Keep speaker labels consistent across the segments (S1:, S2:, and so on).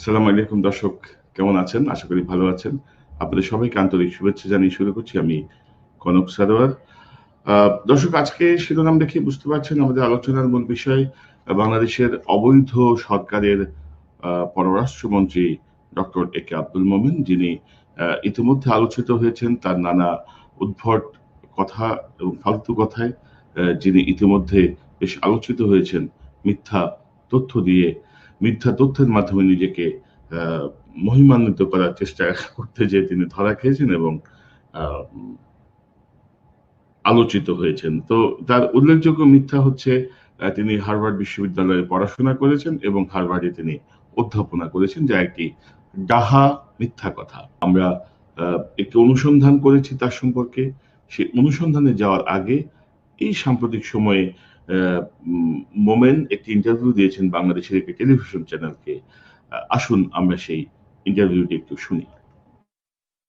S1: আসসালামু আলাইকুম দর্শক, কেমন আছেন? আশা করি ভালো আছেন। আপনাদের সবাইকে আন্তরিক শুভেচ্ছা জানিয়ে শুরু করছি আমি কনক সারোয়ার। দর্শক, আজকে শিরোনাম দেখে বুঝতে পারছেন আমাদের আলোচনার মূল বিষয় বাংলাদেশের অবৈধ সরকারের পররাষ্ট্রমন্ত্রী ডক্টর এ কে আব্দুল মোমেন, যিনি ইতিমধ্যে আলোচিত হয়েছেন তার নানা উদ্ভট কথা এবং ফালতু কথায়। যিনি ইতিমধ্যে বেশ আলোচিত হয়েছেন মিথ্যা তথ্য দিয়ে, মিথ্যা তথ্যের মাধ্যমে নিজেকে আহ, মহিমান্বিত করার চেষ্টা করতে যেয়ে তিনি ধরা খেয়েছেন এবং আহ, আলোচিত হয়েছেন। তো তার উল্লেখযোগ্য মিথ্যা হচ্ছে তিনি হার্ভার্ড বিশ্ববিদ্যালয়ে পড়াশোনা করেছেন এবং হার্ভার্ডে তিনি অধ্যাপনা করেছেন, যা একটি ডাহা মিথ্যা কথা। আমরা একটি অনুসন্ধান করেছি তার সম্পর্কে। সেই অনুসন্ধানে যাওয়ার আগে এই সাম্প্রতিক সময়ে মোমেন একটি ইন্টারভিউ দিয়েছেন বাংলাদেশের একটি টেলিভিশন চ্যানেলকে। আসুন আমরা সেই ইন্টারভিউটি একটু শুনি।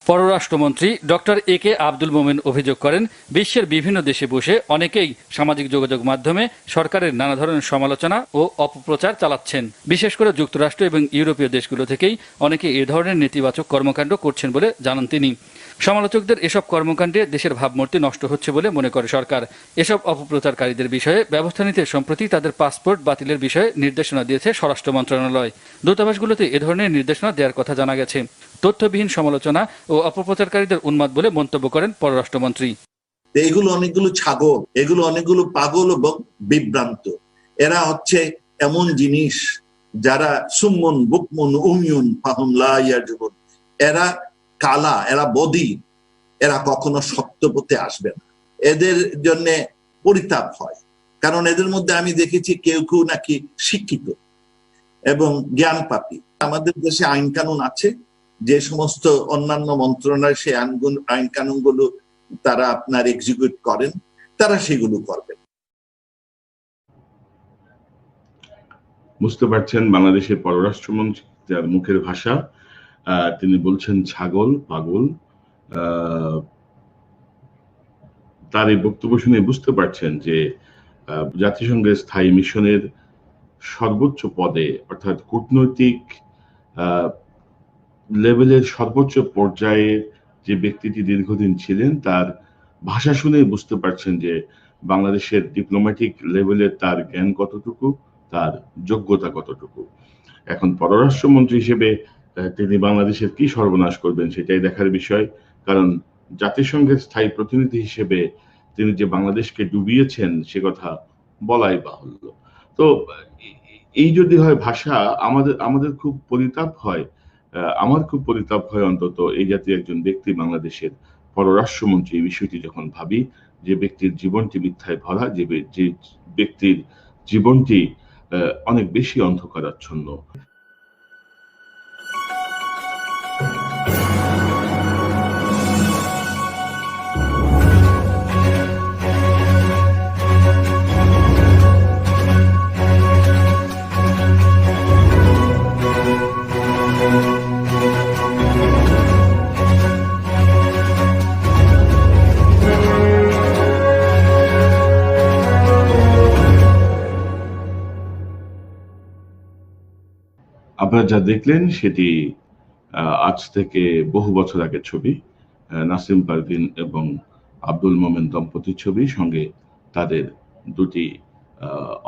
S2: পররাষ্ট্রমন্ত্রী ডক্টর এ কে আব্দুল মোমেন অভিযোগ করেন, বিশ্বের বিভিন্ন দেশে বসে অনেকেই সামাজিক যোগাযোগ মাধ্যমে সরকারের নানা ধরনের সমালোচনা ও অপপ্রচার চালাচ্ছেন। বিশেষ করে যুক্তরাষ্ট্র এবং ইউরোপীয় দেশগুলো থেকেই অনেকে এ ধরনের নেতিবাচক কর্মকাণ্ড করছেন বলে জানান তিনি। সমালোচকদের এসব কর্মকাণ্ডে দেশের ভাবমূর্তি নষ্ট হচ্ছে বলে মনে করে সরকার। এসব অপপ্রচারকারীদের বিষয়ে ব্যবস্থা নিতে সম্প্রতি তাদের পাসপোর্ট বাতিলের বিষয়ে নির্দেশনা দিয়েছে স্বরাষ্ট্র মন্ত্রণালয়। দূতাবাসগুলোতে এ ধরনের নির্দেশনা দেওয়ার কথা জানা গেছে। তথ্যবিহীন সমালোচনা ও অপপ্রচারকারীদের উন্মাদ বলে মন্তব্য করেন পররাষ্ট্রমন্ত্রী।
S3: এগুলো অনেকগুলো ছাগল, এগুলো অনেকগুলো পাগল এবং বিভ্রান্ত। এরা হচ্ছে এমন জিনিস যারা সুম্মুন বুকমুন উমিউন ফাহুম লা ইয়ারজুবুন। এরা কালা, এরা বধির, এরা কখনো সত্য পথে আসবে না। এদের জন্য পরিতাপ হয়, কারণ এদের মধ্যে আমি দেখেছি কেউ কেউ নাকি শিক্ষিত এবং জ্ঞান পাপী। আমাদের দেশে আইন কানুন আছে, যে সমস্ত অন্যান্য মন্ত্রণালয় সেই আইন কানুন গুলো তারা আপনার এক্সিকিউট করেন, তারা সেগুলো করবেন।
S1: বুঝতে পারছেন বাংলাদেশের পররাষ্ট্রমন্ত্রী যার মুখের ভাষা, তিনি বলছেন ছাগল, পাগল। তার এই বক্তব্য শুনে বুঝতে পারছেন যে জাতিসংঘের স্থায়ী মিশনের সর্বোচ্চ পদে, অর্থাৎ কূটনৈতিক লেভেলের সর্বোচ্চ পর্যায়ে যে ব্যক্তিটি দীর্ঘদিন ছিলেন, তার ভাষা শুনে বুঝতে পারছেন যে বাংলাদেশের ডিপ্লোম্যাটিক লেভেলের তার জ্ঞান কতটুকু, তার যোগ্যতা কতটুকু। এখন পররাষ্ট্রমন্ত্রী হিসেবে তিনি বাংলাদেশের কি সর্বনাশ করবেন সেটাই দেখার বিষয়। কারণ জাতিসংঘের স্থায়ী প্রতিনিধি হিসেবে তিনি যে বাংলাদেশকে ডুবিয়েছেন সে কথা বলাই বাহুল্য। তো এই যদি হয় ভাষা, আমাদের আমাদের খুব পরিতাপ হয়। আমার খুব পরিতাপ হয় অন্তত এই জাতীয় একজন ব্যক্তি বাংলাদেশের পররাষ্ট্রমন্ত্রী। এই বিষয়টি যখন ভাবি, যে ব্যক্তির জীবনটি মিথ্যায় ভরা, যে ব্যক্তির জীবনটি অনেক বেশি অন্ধকারাচ্ছন্ন। আপনারা যা দেখলেন সেটি আজ থেকে বহু বছর আগের ছবি। নাসিম পারভীন এবং আব্দুল মোমেন দম্পতির ছবি, সঙ্গে তাদের দুটি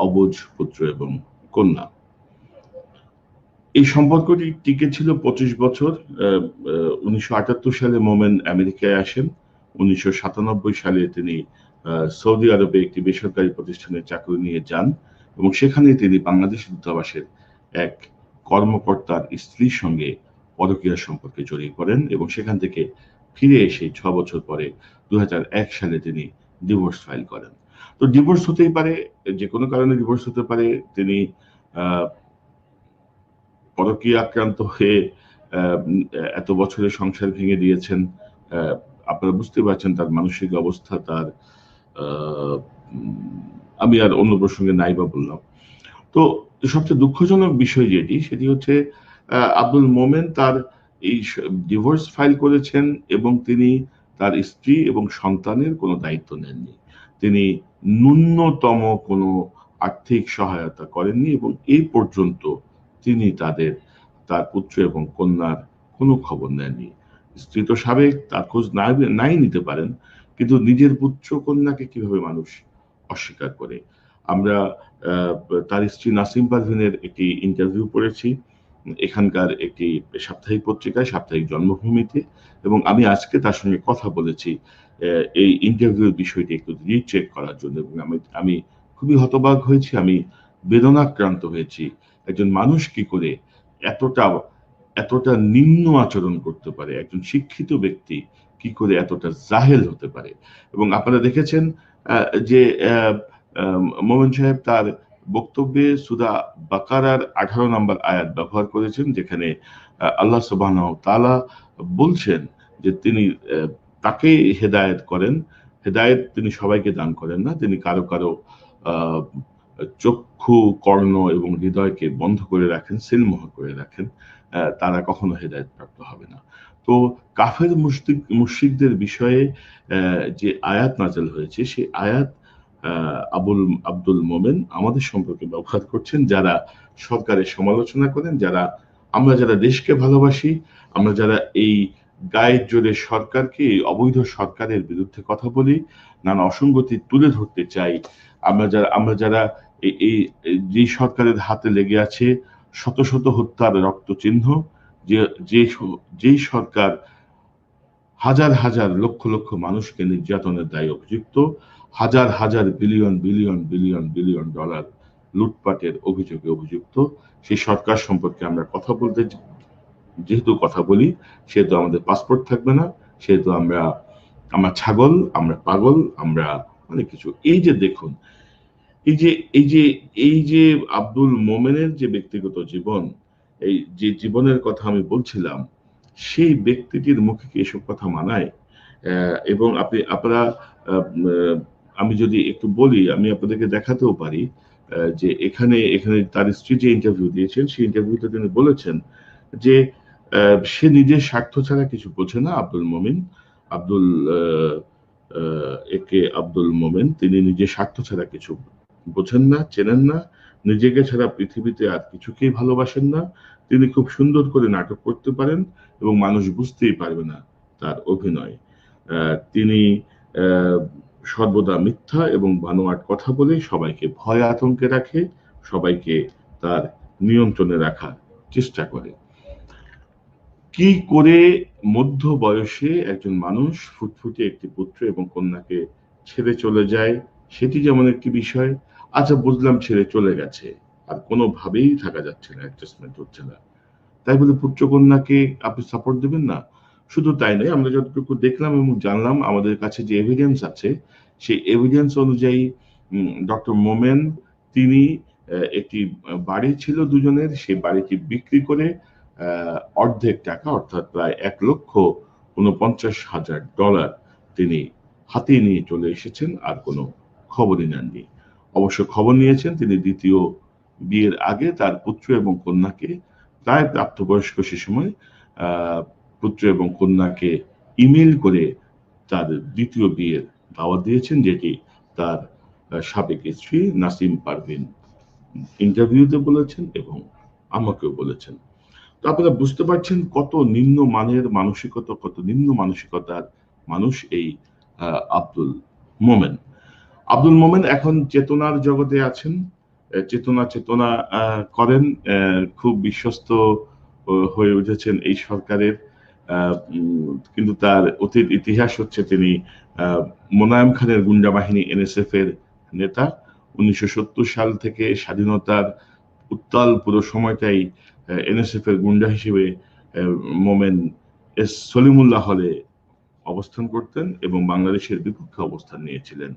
S1: অবুঝ পুত্র এবং কন্যা। এই সম্পর্কটি টিকে ছিল 25 বছর। 1978 সালে মোমেন আমেরিকায় আসেন। 1997 সালে তিনি সৌদি আরবে একটি বেসরকারি প্রতিষ্ঠানে চাকরি নিয়ে যান এবং সেখানে তিনি বাংলাদেশ দূতাবাসের এক কর্মকর্তার স্ত্রীর সঙ্গে পরকীয়া সম্পর্কে জড়িয়ে পড়েন এবং সেখান থেকে ফিরে এসে 6 বছর পরে 2001 সালে তিনি ডিভোর্স ফাইল করেন। তো ডিভোর্স হতেই পারে, যে কোনো কারণে ডিভোর্স হতে পারে। তিনি পরকীয়া আক্রান্ত হয়ে এত বছরের সংসার ভেঙে দিয়েছেন। আপনারা বুঝতে পারছেন তার মানসিক অবস্থা। তার আমি আর অন্য প্রসঙ্গে নাই বা বললাম। তো সবচেয়ে দুঃখজনক বিষয় সেটি হচ্ছে আব্দুল মোমেন তার এই ডিভোর্স ফাইল করেছেন এবং তিনি তার স্ত্রী এবং সন্তানের কোনো দায়িত্ব নেননি। তিনি ন্যূনতম কোনো আর্থিক সহায়তা করেননি এবং এই পর্যন্ত তিনি তার পুত্র এবং কন্যার কোনো খবর নেননি। স্ত্রী তো সাবেক, তার খোঁজ নাই নিতে পারেন, কিন্তু নিজের পুত্র কন্যাকে কিভাবে মানুষ অস্বীকার করে? আমরা তার স্ত্রী নাসিম পারভীনের একটি ইন্টারভিউ পড়েছি এখানকার একটি সাপ্তাহিক পত্রিকায়, সাপ্তাহিক জন্মভূমিতে, এবং আমি আজকে তার সঙ্গে কথা বলেছি এই ইন্টারভিউর বিষয়টি একটু রিচেক করার জন্য, এবং আমি খুবই হতবাক হয়েছি, আমি বেদনাক্রান্ত হয়েছি। একজন মানুষ কি করে এতটা এতটা নিম্ন আচরণ করতে পারে, একজন শিক্ষিত ব্যক্তি কি করে এতটা জাহেল হতে পারে। এবং আপনারা দেখেছেন যে মোমেন সাহেব তার বক্তব্যে সূরা বাকারার 18 নম্বর আয়াত ব্যবহার করেছেন, যেখানে আল্লাহ সুবহানাহু ওয়া তাআলা বলছেন যে তিনি তাকে হেদায়েত করেন, হেদায়েত তিনি সবাইকে দান করেন না, তিনি কারো কারো চক্ষু, কর্ণ এবং হৃদয়কে বন্ধ করে রাখেন, সিলমোহর করে রাখেন, তারা কখনো হেদায়েত প্রাপ্ত হবে না। তো কাফের মুশরিকদের বিষয়ে যে আয়াত নাযিল হয়েছে, সেই আয়াত আব্দুল মোমেন আমাদের সম্পর্কে ব্যবহার করছেন, যারা সরকারের সমালোচনা করেন, আমরা যারা দেশকে ভালোবাসি, আমরা যারা এই গায়ের জোরে সরকারকে, অবৈধ সরকারের বিরুদ্ধে কথা বলি, নানা অসঙ্গতি তুলে ধরতে চাই, আমরা যারা এই যে সরকারের হাতে লেগে আছে শত শত হত্যার রক্ত চিহ্ন, যে সরকার হাজার হাজার লক্ষ লক্ষ মানুষকে নির্যাতনের দায়ে অভিযুক্ত, হাজার হাজার billion billion billion billion dollar লুটপাটের অভিযোগে অভিযুক্ত, সেই সরকার সম্পর্কে আমরা কথা বলতে যেহেতু কথা বলি, সেহেতু আমাদের পাসপোর্ট থাকবে না, সেহেতু আমরা ছাগল, আমরা পাগল, আমরা অনেক কিছু। এই যে দেখুন, এই যে আব্দুল মোমেনের যে ব্যক্তিগত জীবন, এই যে জীবনের কথা আমি বলছিলাম, সেই ব্যক্তিটির মুখে কি এসব কথা মানায়? এবং আপনারা আমি যদি একটু বলি, আমি আপনাদেরকে দেখাতেও পারি যে এখানে তার স্ত্রী যে ইন্টারভিউ দিয়েছেন, সেই ইন্টারভিউতে তিনি বলেছেন যে সে নিজের স্বার্থ ছাড়া কিছু বোঝে না। আব্দুল মোমেন তিনি নিজের স্বার্থ ছাড়া কিছু বোঝেন না, চেনেন না, নিজেকে ছাড়া পৃথিবীতে আর কিছুকেই ভালোবাসেন না। তিনি খুব সুন্দর করে নাটক করতে পারেন এবং মানুষ বুঝতেই পারবে না তার অভিনয়। তিনি সর্বদা মিথ্যা এবং বানোয়াট কথা বলে সবাইকে ভয় আতঙ্কে রাখে, সবাইকে তার নিয়ন্ত্রণে রাখার চেষ্টা করে। কি করে মধ্য বয়সে একজন মানুষ ফুটফুটে একটি পুত্র এবং কন্যাকে ছেড়ে চলে যায়, সেটি যেমন একটি বিষয়। আচ্ছা, বুঝলাম ছেড়ে চলে গেছে, আর কোনোভাবেই থাকা যাচ্ছে না, অ্যাডজাস্টমেন্ট হচ্ছে না, তাই বলে পুত্র কন্যাকে আপনি সাপোর্ট দেবেন না? শুধু তাই নয়, আমরা যতটুকু দেখলাম এবং জানলাম, আমাদের কাছে যে এভিডেন্স আছে, সেই এভিডেন্স অনুযায়ী ডক্টর মোমেন তিনি একটি বাড়ি ছিল দুজনের, সেই বাড়িটি বিক্রি করে অর্ধেক টাকা, অর্থাৎ প্রায় $1,49,000 তিনি হাতিয়ে নিয়ে চলে এসেছেন, আর কোনো খবরই নেননি। অবশ্য খবর নিয়েছেন তিনি দ্বিতীয় বিয়ের আগে তার পুত্র এবং কন্যাকে, প্রায় প্রাপ্তবয়স্ক সে সময়, পুত্র এবং কন্যাকে ইমেল করে তার দ্বিতীয় বিয়ের দাওয়াত দিয়েছেন, যেটি তার সাবেক স্ত্রী নাসিম পারভীন ইন্টারভিউতে বলেছেন এবং আমাকেও বলেছেন। তো আপনারা বুঝতে পারছেন কত নিম্ন মানের মানসিকতা, কত নিম্ন মানসিকতার মানুষ এই আব্দুল মোমেন এখন চেতনার জগতে আছেন, চেতনা করেন, খুব বিশ্বস্ত হয়ে উঠেছেন এই সরকারের। কিন্তু তার অতীত ইতিহাস হচ্ছে তিনি মোনায়েম খানের গুন্ডা বাহিনী NSF এর নেতা। 1970 সাল থেকে স্বাধীনতার উত্তাল পুরো সময়টাই NSF এর গুন্ডা হিসেবে মোমেন সলিমুল্লাহ হলে অবস্থান করতেন এবং বাংলাদেশের বিপক্ষে অবস্থান নিয়েছিলেন।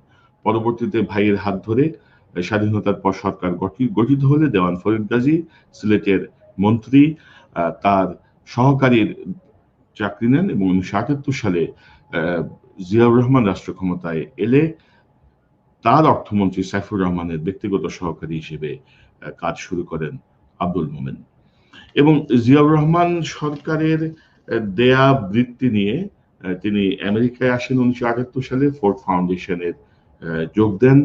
S1: পরবর্তীতে ভাইয়ের হাত ধরে স্বাধীনতার পর সরকার গঠিত হলে দেওয়ান ফরিদ গাজী সিলেটের মন্ত্রী তার সহকারীর চাকরি নেন এবং 1978 সালে জিয়াউর রহমান রাষ্ট্র ক্ষমতায় এলে তার অর্থমন্ত্রী সাইফুর রহমানের ব্যক্তিগত সহকারী হিসেবে কাজ শুরু করেন আব্দুল মোমেন। এবং জিয়াউর রহমান সরকারের দেয়া বৃত্তি নিয়ে তিনি আমেরিকায় আসেন 1978 সালে, ফোর্ড ফাউন্ডেশনের যোগ দেন,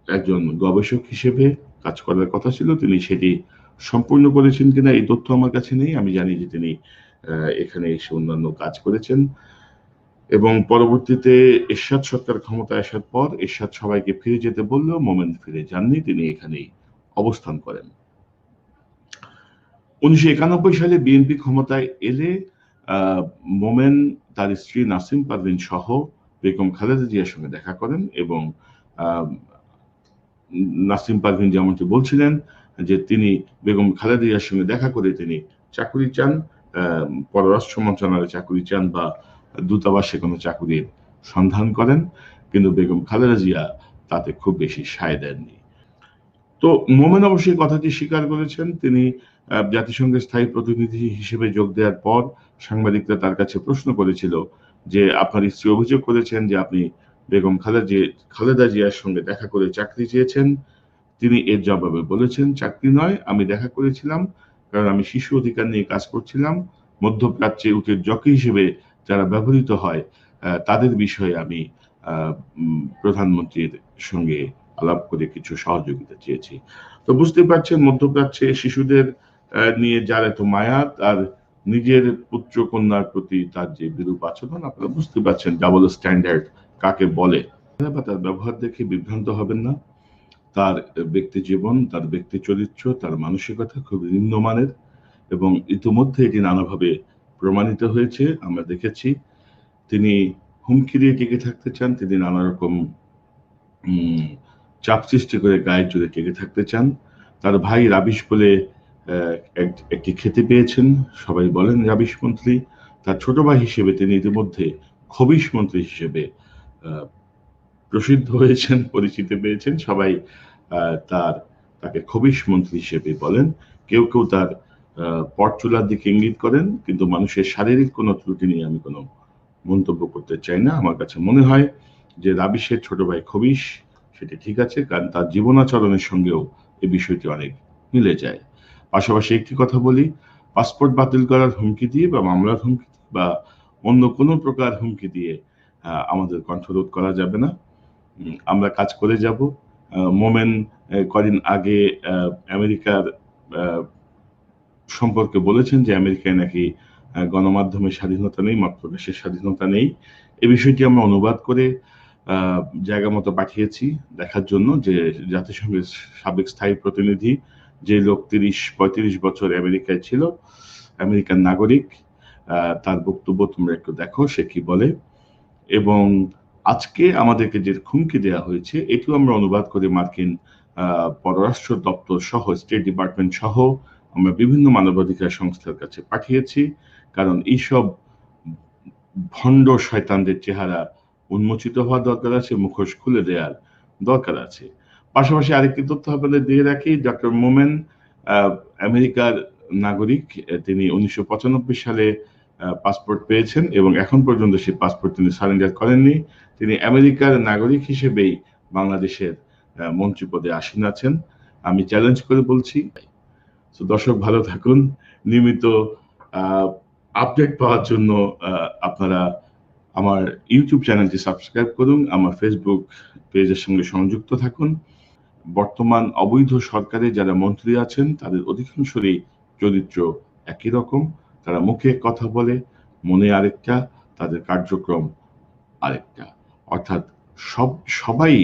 S1: একজন গবেষক হিসেবে কাজ করার কথা ছিল, তিনি সেটি সম্পূর্ণ করেছেন কিনা এই তথ্য আমার কাছে নেই। আমি জানি যে তিনি এখানে এসে অন্যান্য কাজ করেছেন এবং পরবর্তীতে এরশাদ সরকার ক্ষমতায় আসার পর এরশাদ সবাইকে ফিরে যেতে বললেও মোমেন ফিরে যাননি, তিনি এখানেই অবস্থান করেন। 1991 সালে বিএনপি ক্ষমতায় এলে মোমেন তার স্ত্রী নাসিম পারভীন সহ বেগম খালেদা জিয়ার সঙ্গে দেখা করেন এবং নাসিম পারভীন যেমনটি বলছিলেন যে তিনি বেগম খালেদা জিয়ার সঙ্গে দেখা করে তিনি চাকরি চান, পররাষ্ট্র মন্ত্রণালয়ে চাকরি চান বা দূতাবাসে কোনো চাকরির সন্ধান করেন, কিন্তু বেগম খালেদা জিয়া তাতে খুব বেশি সায় দেননি। তো মোমেন অবশ্যই কথাটি স্বীকার করেছেন। তিনি জাতিসংঘের স্থায়ী প্রতিনিধি হিসেবে যোগ দেওয়ার পর সাংবাদিকরা তার কাছে প্রশ্ন করেছিল যে আপনার স্ত্রী অভিযোগ করেছেন যে আপনি বেগম খালেদা জিয়ার সঙ্গে দেখা করে চাকরি চেয়েছেন। তিনি এর জবাবে বলেছেন, চাকরি নয়, আমি দেখা করেছিলাম কারণ আমি শিশু অধিকার নিয়ে কাজ করছিলাম। মধ্যপ্রাচ্যে উটের জকি হিসেবে যারা ব্যবহৃত হয় তাদের বিষয়ে আমি প্রধানমন্ত্রীর সঙ্গে আলাপ করে কিছু সহযোগিতা চেয়েছি। তো বুঝতে পারছেন মধ্যপ্রাচ্যে শিশুদের নিয়ে যার এত মায়া, তার নিজের পুত্র কন্যার প্রতি তার যে বিরূপ আচরণ, আপনারা বুঝতে পারছেন ডাবল স্ট্যান্ডার্ড কাকে বলে। তার ব্যবহার দেখে বিভ্রান্ত হবেন না। তার ব্যক্তি জীবন, তার ব্যক্তি চরিত্র, তার মানসিকতা খুব নিম্নমানের এবং ইতিমধ্যে এটি নানাভাবে প্রমাণিত হয়েছে। আমরা দেখেছি তিনি হুমকি দিয়ে টিকে থাকতে চান, তিনি নানা রকম চাপ সৃষ্টি করে গায়ের জোরে টিকে থাকতে চান। তার ভাই রাবিশ বলে একটি খ্যাতি পেয়েছেন, সবাই বলেন রাবিশ মন্ত্রী। তার ছোট ভাই হিসেবে তিনি ইতিমধ্যে খবিশ মন্ত্রী হিসেবে প্রসিদ্ধ হয়েছেন, পরিচিতি পেয়েছেন। সবাই তাকে খবিশ মন্ত্রী হিসেবে বলেন। কেউ কেউ তার পরচুলার দিকে ইঙ্গিত করেন, কিন্তু মানুষের শারীরিক কোনো ত্রুটি নিয়ে আমি কোনো মন্তব্য করতে চাই না। আমার কাছে মনে হয় যে রাবিশের ছোট ভাই খবিশ, সেটি ঠিক আছে, কারণ তার জীবনাচরণের সঙ্গেও এই বিষয়টি অনেক মিলে যায়। পাশাপাশি একটি কথা বলি, পাসপোর্ট বাতিল করার হুমকি দিয়ে বা মামলার হুমকি বা অন্য কোনো প্রকার হুমকি দিয়ে আমাদের কণ্ঠরোধ করা যাবে না। আমরা কাজ করে যাব। মোমেন কদিন আগে আমেরিকার সম্পর্কে বলেছেন যে আমেরিকায় নাকি গণমাধ্যমের স্বাধীনতা নেই, মত প্রকাশের স্বাধীনতা নেই। এই বিষয়টি আমরা অনুবাদ করে জায়গা মতো পাঠিয়েছি দেখার জন্য যে জাতিসংঘের সাবেক স্থায়ী প্রতিনিধি, যে লোক ৩০-৩৫ বছর আমেরিকায় ছিল, আমেরিকান নাগরিক, তার বক্তব্য তোমরা একটু দেখো সে কি বলে। এবং আজকে আমাদেরকে যে হুমকি দেওয়া হয়েছে এটিও আমরা অনুবাদ করে মার্কিন পররাষ্ট্র দপ্তর সহ, স্টেট ডিপার্টমেন্ট সহ আমরা বিভিন্ন মানবাধিকার সংস্থার কাছে পাঠিয়েছি, কারণ এইসব ভণ্ড শয়তানদের চেহারা উন্মোচিত হওয়া দরকার আছে, মুখোশ খুলে দেওয়ার দরকার আছে। পাশাপাশি আরেকটি তথ্য আপনাদের দিয়ে রাখি, ডক্টর মোমেন আমেরিকার নাগরিক। তিনি 1995 সালে পাসপোর্ট পেয়েছেন এবং এখন পর্যন্ত সেই পাসপোর্ট তিনি সারেন্ডার করেননি। তিনি আমেরিকার নাগরিক হিসেবেই বাংলাদেশের মন্ত্রী পদে আসীন আছেন। আমি চ্যালেঞ্জ করে বলছি। তো দর্শক ভালো থাকুন। নিয়মিত আপডেট পাওয়ার জন্য আপনারা আমার ইউটিউব চ্যানেলটি সাবস্ক্রাইব করুন, আমার ফেসবুক পেজের সঙ্গে সংযুক্ত থাকুন। বর্তমান অবৈধ সরকারে যারা মন্ত্রী আছেন তাদের অধিকাংশরই চরিত্র একই রকম। তারা মুখে কথা বলে, মনে আরেকটা, তাদের কার্যক্রম আরেকটা। অর্থাৎ সবাই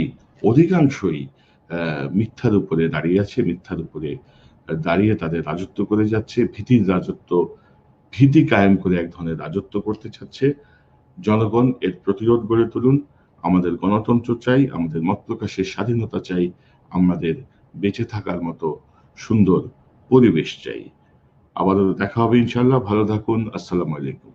S1: অধিকাংশই মিথ্যার উপরে দাঁড়িয়ে আছে, মিথ্যার উপরে দাঁড়িয়ে তাদের রাজত্ব করে যাচ্ছে, ভীতির রাজত্ব, ভীতি কায়েম করে এক ধরনের রাজত্ব করতে চাচ্ছে। জনগণ এর প্রতিরোধ গড়ে তুলুন। আমাদের গণতন্ত্র চাই, আমাদের মত প্রকাশের স্বাধীনতা চাই, আমাদের বেঁচে থাকার মতো সুন্দর পরিবেশ চাই। আবারও দেখা হবে ইনশাল্লাহ। ভালো থাকুন। আসসালামু আলাইকুম।